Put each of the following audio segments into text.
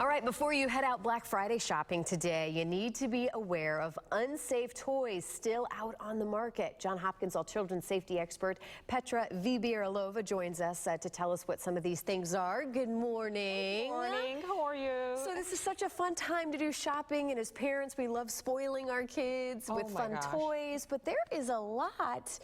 All right, before you head out Black Friday shopping today, you need to be aware of unsafe toys still out on the market. John Hopkins, all children's safety expert, Petra Vibieralova joins us to tell us what some of these things are. Good morning. Good morning. How are you? So this is such a fun time to do shopping, and as parents, we love spoiling our kids with fun toys, but there is a lot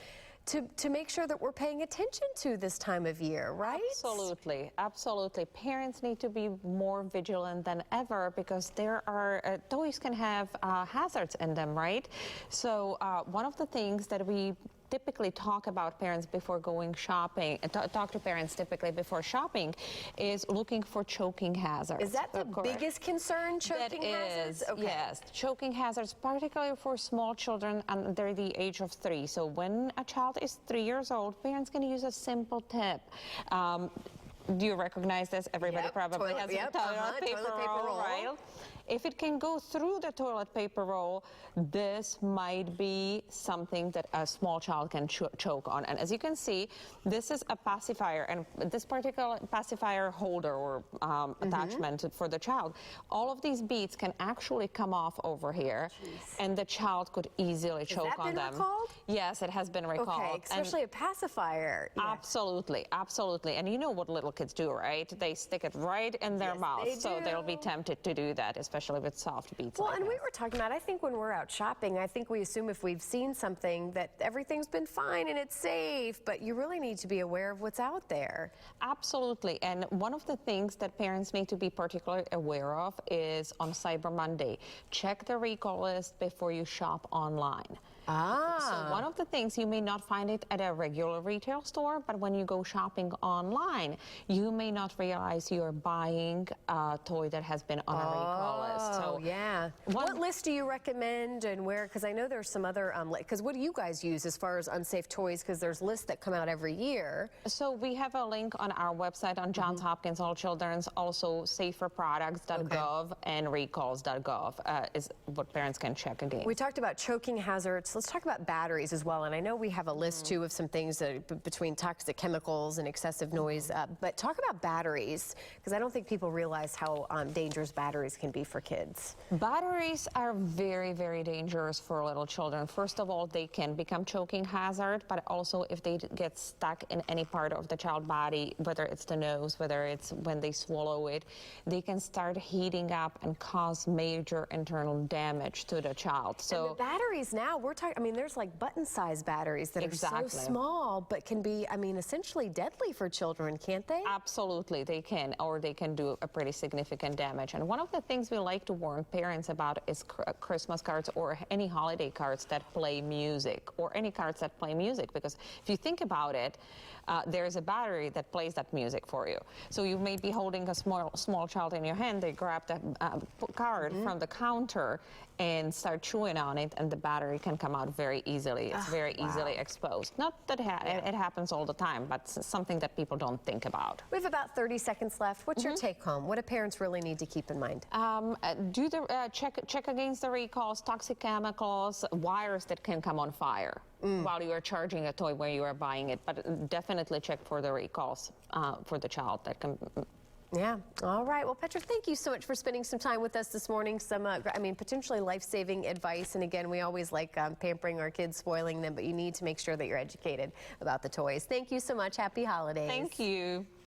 to make sure that we're paying attention to this time of year, right? Absolutely, absolutely. Parents need to be more vigilant than ever because there are toys can have hazards in them, right? So one of the things that we typically talk about parents before going shopping, talk to parents typically before shopping, is looking for choking hazards. Is that the biggest concern, choking hazards? Okay. Yes, choking hazards, particularly for small children under the age of 3. So when a child is 3 years old, parents can use a simple tip. Do you recognize this? Everybody probably has a toilet paper roll, right? If it can go through the toilet paper roll, this might be something that a small child can choke on. And as you can see, this is a pacifier, and this particular pacifier holder or attachment for the child, all of these beads can actually come off over here, and the child could easily choke on them. Has that been recalled? Yes, it has been recalled. Okay, especially a pacifier. Absolutely, absolutely. And you know what little kids do, right? They stick it right in their mouth, so they'll be tempted to do that, especially with soft beads. Well, and we were talking about, I think when we're out shopping, I think we assume if we've seen something that everything's been fine and it's safe, but you really need to be aware of what's out there. Absolutely. And one of the things that parents need to be particularly aware of is on Cyber Monday, check the recall list before you shop online. So one of the things, you may not find it at a regular retail store, but when you go shopping online, you may not realize you're buying a toy that has been on a recall list. So yeah. What list do you recommend and where? Because I know there's some other, because what do you guys use as far as unsafe toys? Because there's lists that come out every year. So we have a link on our website on Johns Hopkins All Children's, also saferproducts.gov and recalls.gov is what parents can check again. We talked about choking hazards. Let's talk about batteries as well. And I know we have a list too of some things that between toxic chemicals and excessive noise. But talk about batteries, because I don't think people realize how dangerous batteries can be for kids. Batteries are very, very dangerous for little children. First of all, they can become choking hazard, but also if they get stuck in any part of the child body, whether it's the nose, whether it's when they swallow it, they can start heating up and cause major internal damage to the child. So and the batteries now, we're talking, I mean, there's like button-sized batteries that are so small, but can be, I mean, essentially deadly for children, can't they? Absolutely, they can, or they can do a pretty significant damage. And one of the things we like to warn parents about is Christmas cards or any holiday cards that play music, or any cards that play music, because if you think about it, there's a battery that plays that music for you. So you may be holding a small child in your hand, they grab the card from the counter and start chewing on it, and the battery can come out very easily. It's very easily exposed. Not that it happens all the time, but something that people don't think about. We have about 30 seconds left. What's your take home? What do parents really need to keep in mind? Do the check against the recalls, toxic chemicals, wires that can come on fire while you are charging a toy when you are buying it, but definitely check for the recalls for the child that can. Yeah. All right. Well, Petra, thank you so much for spending some time with us this morning. Some, I mean, potentially life-saving advice. And again, we always like pampering our kids, spoiling them, but you need to make sure that you're educated about the toys. Thank you so much. Happy holidays. Thank you.